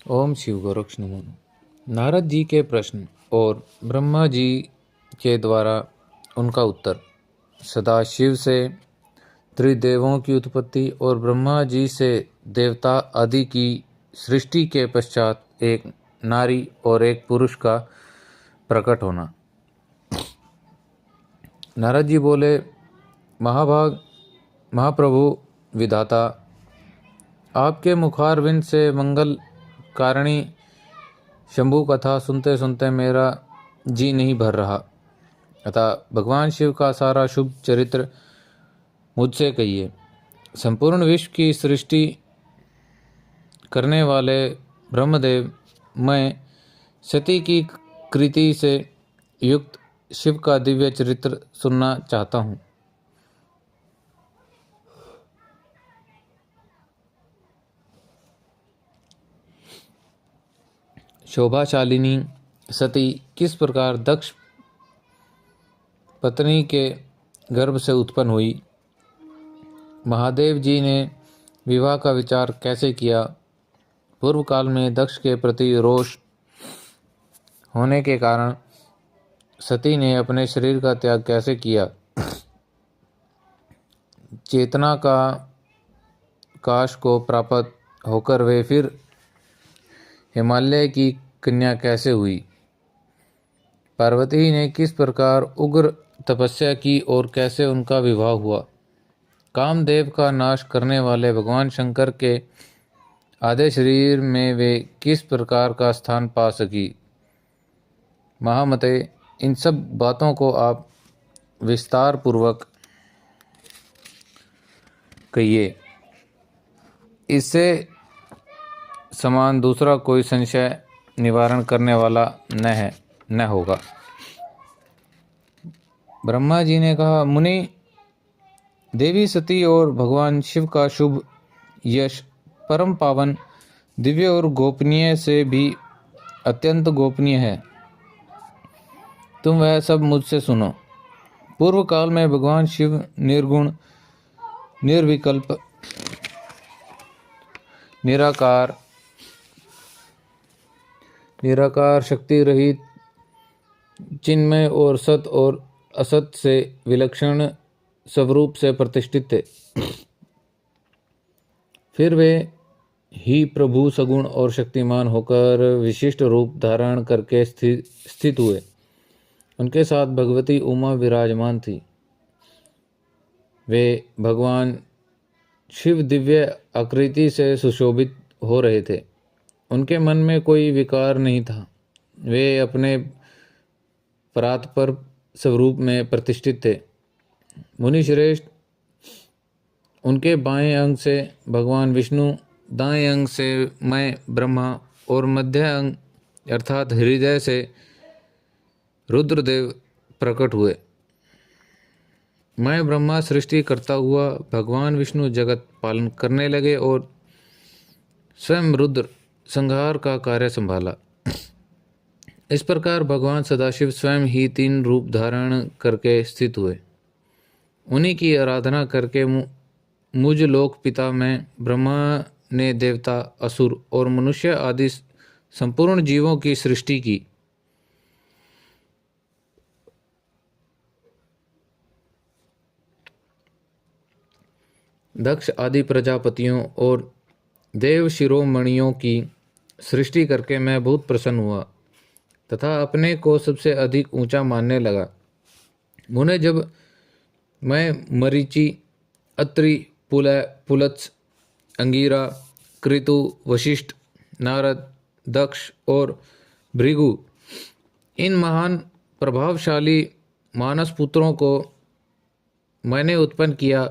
ओम शिव गोरक्ष नमो। नारद जी के प्रश्न और ब्रह्मा जी के द्वारा उनका उत्तर। सदाशिव से त्रिदेवों की उत्पत्ति और ब्रह्मा जी से देवता आदि की सृष्टि के पश्चात एक नारी और एक पुरुष का प्रकट होना। नारद जी बोले, महाभाग महाप्रभु विधाता, आपके मुखारविंद से मंगल कारिणी शंभु कथा सुनते सुनते मेरा जी नहीं भर रहा, अतः भगवान शिव का सारा शुभ चरित्र मुझसे कहिए। संपूर्ण विश्व की सृष्टि करने वाले ब्रह्मदेव, मैं सती की कृति से युक्त शिव का दिव्य चरित्र सुनना चाहता हूँ। शोभाशालिनी सती किस प्रकार दक्ष पत्नी के गर्भ से उत्पन्न हुई, महादेव जी ने विवाह का विचार कैसे किया, पूर्व काल में दक्ष के प्रति रोष होने के कारण सती ने अपने शरीर का त्याग कैसे किया, चेतना का काश को प्राप्त होकर वे फिर हिमालय की कन्या कैसे हुई, पार्वती ने किस प्रकार उग्र तपस्या की और कैसे उनका विवाह हुआ, कामदेव का नाश करने वाले भगवान शंकर के आधे शरीर में वे किस प्रकार का स्थान पा सकी। महामते, इन सब बातों को आप विस्तार पूर्वक कहिए। इससे समान दूसरा कोई संशय निवारण करने वाला न होगा। ब्रह्मा जी ने कहा, मुनि, देवी सती और भगवान शिव का शुभ यश परम पावन, दिव्य और गोपनीय से भी अत्यंत गोपनीय है। तुम वह सब मुझसे सुनो। पूर्व काल में भगवान शिव निर्गुण, निर्विकल्प, निराकार, शक्ति रहित, चिन्मय और सत और असत से विलक्षण स्वरूप से प्रतिष्ठित थे। फिर वे ही प्रभु सगुण और शक्तिमान होकर विशिष्ट रूप धारण करके स्थित हुए। उनके साथ भगवती उमा विराजमान थी। वे भगवान शिव दिव्य आकृति से सुशोभित हो रहे थे। उनके मन में कोई विकार नहीं था। वे अपने परात्पर स्वरूप में प्रतिष्ठित थे। मुनि श्रेष्ठ, उनके बाएं अंग से भगवान विष्णु, दाएं अंग से मैं ब्रह्मा और मध्य अंग अर्थात हृदय से रुद्रदेव प्रकट हुए। मैं ब्रह्मा सृष्टि करता हुआ, भगवान विष्णु जगत पालन करने लगे और स्वयं रुद्र संहार का कार्य संभाला। इस प्रकार भगवान सदाशिव स्वयं ही 3 रूप धारण करके स्थित हुए। उन्हीं की आराधना करके मुझ लोक पिता में ब्रह्मा ने देवता, असुर और मनुष्य आदि संपूर्ण जीवों की सृष्टि की। दक्ष आदि प्रजापतियों और देव शिरोमणियों की सृष्टि करके मैं बहुत प्रसन्न हुआ तथा अपने को सबसे अधिक ऊंचा मानने लगा। मुने, जब मैं मरीचि, अत्रि, पुलत्स, अंगिरा, कृतु, वशिष्ठ, नारद, दक्ष और भृगु, इन महान प्रभावशाली मानस पुत्रों को मैंने उत्पन्न किया,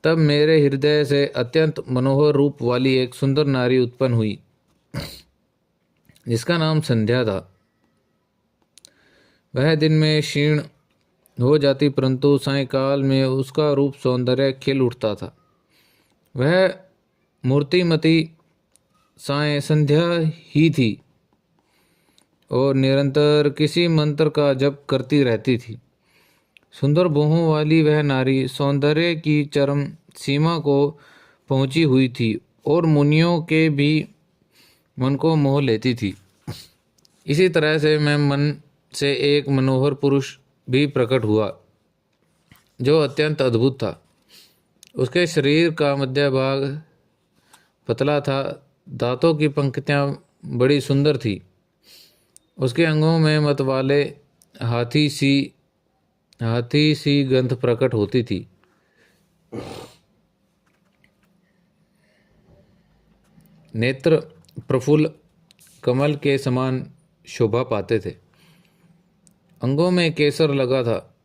तब मेरे हृदय से अत्यंत मनोहर रूप वाली एक सुंदर नारी उत्पन्न हुई, जिसका नाम संध्या था। वह दिन में क्षीण हो जाती, परंतु सायंकाल में उसका रूप सौंदर्य खिल उठता था। वह मूर्तिमती साय संध्या ही थी और निरंतर किसी मंत्र का जप करती रहती थी। सुंदर भुहों वाली वह नारी सौंदर्य की चरम सीमा को पहुंची हुई थी और मुनियों के भी मन को मोह लेती थी। इसी तरह से मैं मन से एक मनोहर पुरुष भी प्रकट हुआ जो अत्यंत अद्भुत था। उसके शरीर का मध्य भाग पतला था, दांतों की पंक्तियां बड़ी सुंदर थी। उसके अंगों में मतवाले हाथी सी गंध प्रकट होती थी। नेत्र प्रफुल्ल कमल के समान शोभा पाते थे। अंगों में केसर लगा था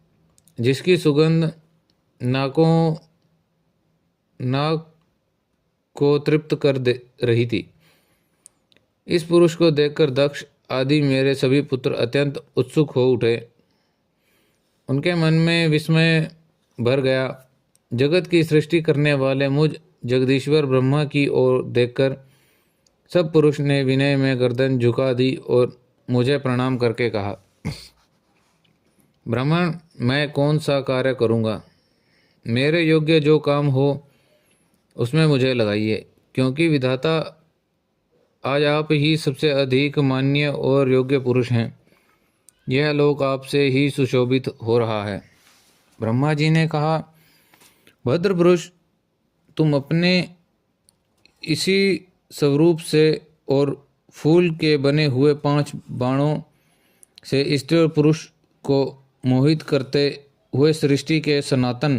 जिसकी सुगंध नाक को तृप्त कर दे रही थी। इस पुरुष को देखकर दक्ष आदि मेरे सभी पुत्र अत्यंत उत्सुक हो उठे। उनके मन में विस्मय भर गया। जगत की सृष्टि करने वाले मुझ जगदीश्वर ब्रह्मा की ओर देखकर सब पुरुष ने विनय में गर्दन झुका दी और मुझे प्रणाम करके कहा, ब्राह्मण, मैं कौन सा कार्य करूँगा? मेरे योग्य जो काम हो उसमें मुझे लगाइए, क्योंकि विधाता आज आप ही सबसे अधिक मान्य और योग्य पुरुष हैं। यह लोक आपसे ही सुशोभित हो रहा है। ब्रह्मा जी ने कहा, भद्र पुरुष, तुम अपने इसी स्वरूप से और फूल के बने हुए 5 बाणों से स्त्री और पुरुष को मोहित करते हुए सृष्टि के सनातन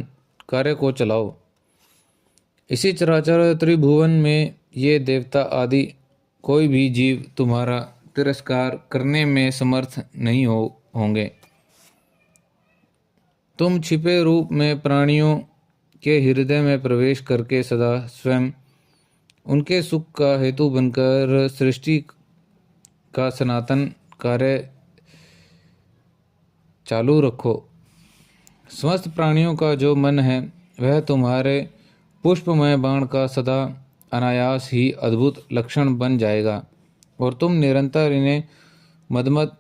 कार्य को चलाओ। इसी चराचर त्रिभुवन में ये देवता आदि कोई भी जीव तुम्हारा तिरस्कार करने में समर्थ नहीं होंगे। तुम छिपे रूप में प्राणियों के हृदय में प्रवेश करके सदा स्वयं उनके सुख का हेतु बनकर सृष्टि का सनातन कार्य चालू रखो। समस्त प्राणियों का जो मन है वह तुम्हारे पुष्पमय बाण का सदा अनायास ही अद्भुत लक्षण बन जाएगा और तुम निरंतर इन्हें मदमद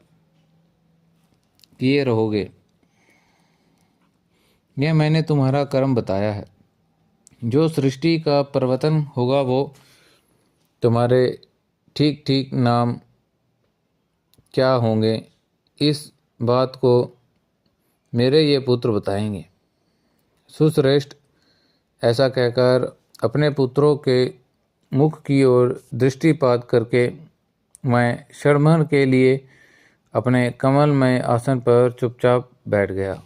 किए रहोगे। यह मैंने तुम्हारा कर्म बताया है। जो सृष्टि का प्रवर्तन होगा वो तुम्हारे ठीक ठीक नाम क्या होंगे, इस बात को मेरे ये पुत्र बताएंगे। सुश्रेष्ठ, ऐसा कहकर अपने पुत्रों के मुख की ओर दृष्टिपात करके मैं क्षणभर के लिए अपने कमलमय आसन पर चुपचाप बैठ गया।